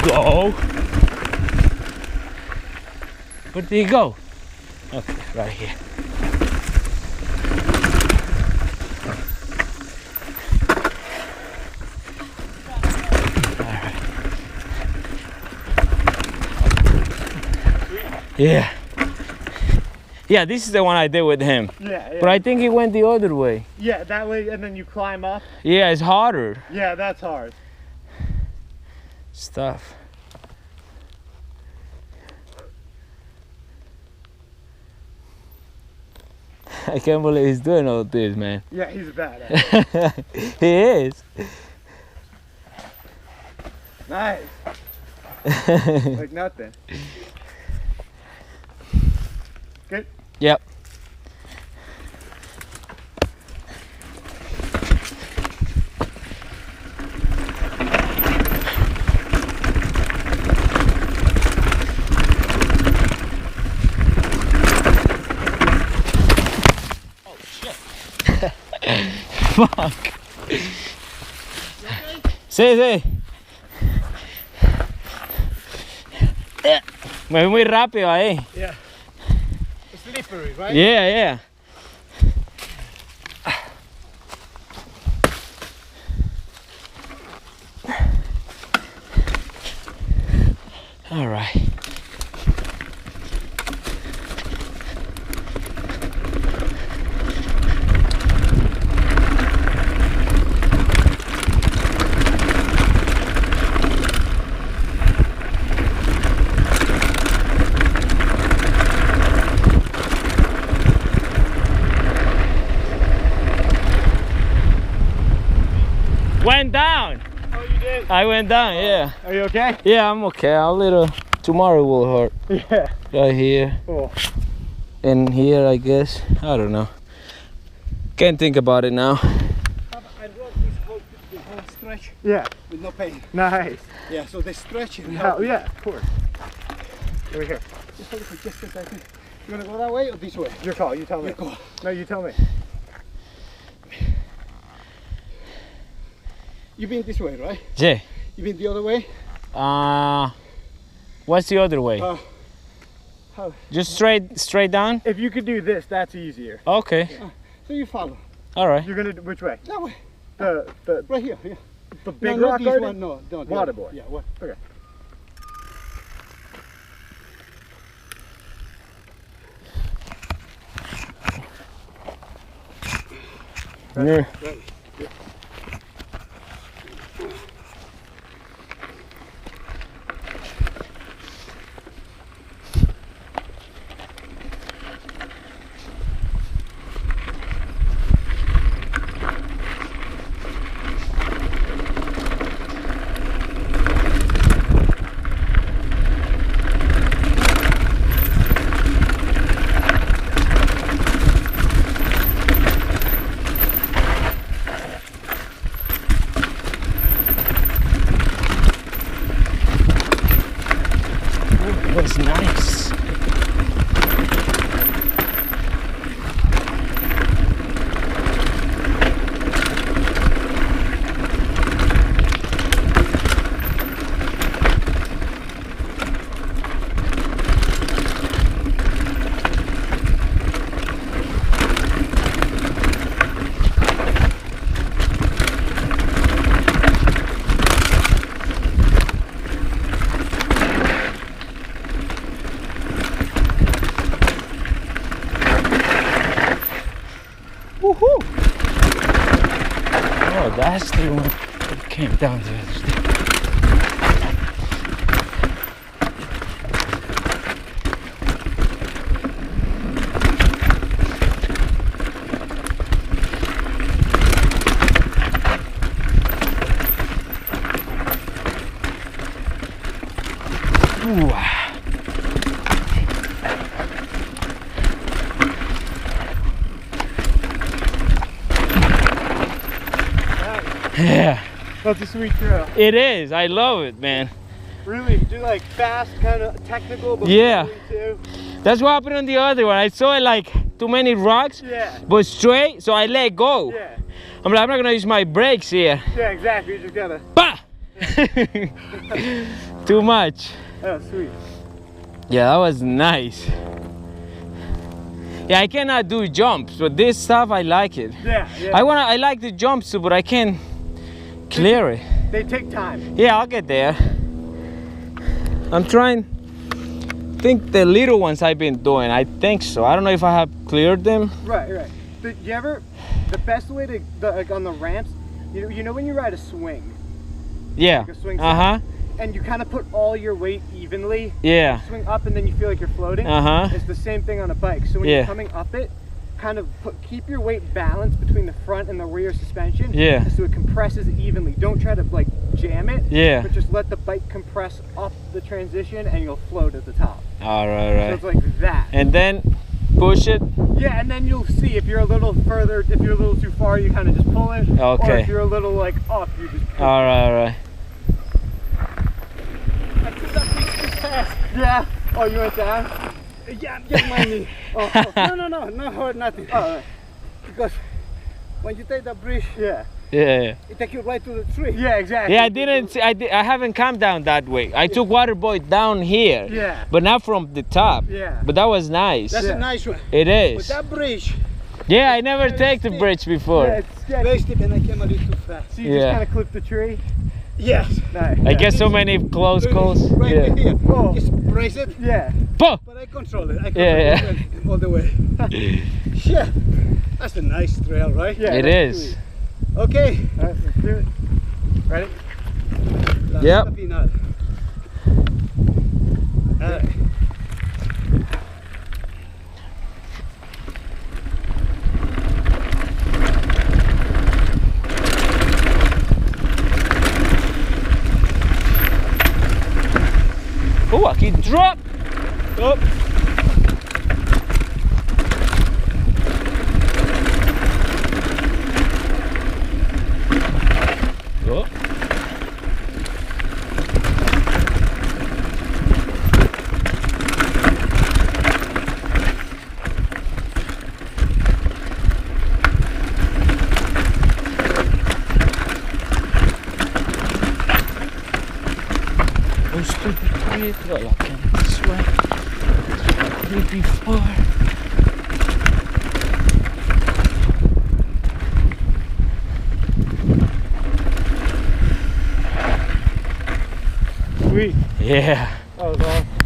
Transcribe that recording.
go. Where did he go? Okay, right here. Yeah. Yeah, this is the one I did with him. Yeah. But I think he went the other way. Yeah, that way, and then you climb up. Yeah, it's harder. Yeah, that's hard. Stuff. I can't believe he's doing all this, man. Yeah, he's a badass. He is. Nice. Like nothing. Good? Yep. Oh shit. Fuck. Okay? Sí. Me fui muy rápido ahí. Yeah. It's slippery, right? Yeah. All right. Went down. Oh, you did? I went down, yeah. Are you okay? Yeah, I'm okay. A little. Tomorrow will hurt. Yeah. Right here. Cool. And here, I guess. I don't know. Can't think about it now. I wrote this whole stretch Yeah. with no pain. Nice. Yeah, so the stretching. Oh, yeah, of course. Over here. Just hold it for just a second. You wanna go that way or this way? Your call. You tell me. Your call. No, you tell me. You've been this way, right? Yeah. You've been the other way? What's the other way? How? Just straight down? If you could do this, that's easier. Okay. So you follow. All right. You're gonna do which way? That way. The Right here. Yeah. the big no, rock not this garden? one. No. The other. Waterboy. Yeah. What? Okay. Yeah. Right. It was nice. Woohoo! Oh, that's the one that came down to the stick. Ooh. Yeah, That's a sweet trail. it is. I love it, man. Really, do like fast, kind of technical, but Yeah. too. That's what happened on the other one. I saw it like too many rocks, Yeah. but straight, so I let go. Yeah. I'm like, I'm not gonna use my brakes here. Yeah, exactly. You just gotta. Bah! Too much. Oh, sweet. Yeah, that was nice. Yeah, I cannot do jumps, but this stuff I like it. Yeah, yeah. I like the jumps too, but I can't clear it. They take time. Yeah, I'll get there. I'm trying. Think the little ones I've been doing. I think so. I don't know if I have cleared them. Right, right. The best way to like on the ramps, you know when you ride a swing. Yeah. Like a swing. Uh-huh. And you kind of put all your weight evenly. Yeah. Swing up and then you feel like you're floating. Uh-huh. It's the same thing on a bike. So when you're coming up it, kind of keep your weight balanced between the front and the rear suspension. Yeah. So it compresses evenly. Don't try to like jam it. Yeah. But just let the bike compress up the transition and you'll float at the top. All right. So it's like that. And then push it. Yeah, and then you'll see if you're a little further, if you're a little too far, you kind of just pull it. Okay. Or if you're a little like up, you just pull All right. I took that bridge too fast. Yeah. Oh, you went down? Yeah, just my knee. No hurt nothing. Because when you take the bridge, Yeah. it takes you right to the tree. Yeah, exactly. Yeah, I didn't. See, I haven't come down that way. I took Waterboy down here. Yeah. But not from the top. Yeah. But that was nice. That's a nice one. It But is. that bridge, Yeah, I never take the bridge before. Yeah, it's sketchy. very steep and I came a little too fast. So you just kind of clip the tree. Yes. Nice. I get so many close calls. Right Yeah. here. Oh. Just brace it. Yeah. Puh! But I control it. I Yeah, control it all the way. Yeah. That's a nice trail, right? Yeah. It that's is. sweet. Okay. All right, let's do it. Ready? La Yep. recta final. All right. Oh, I can drop. Up. Oh. Oh, stupid tree. Well, I can't this way. I did before. Sweet. Yeah.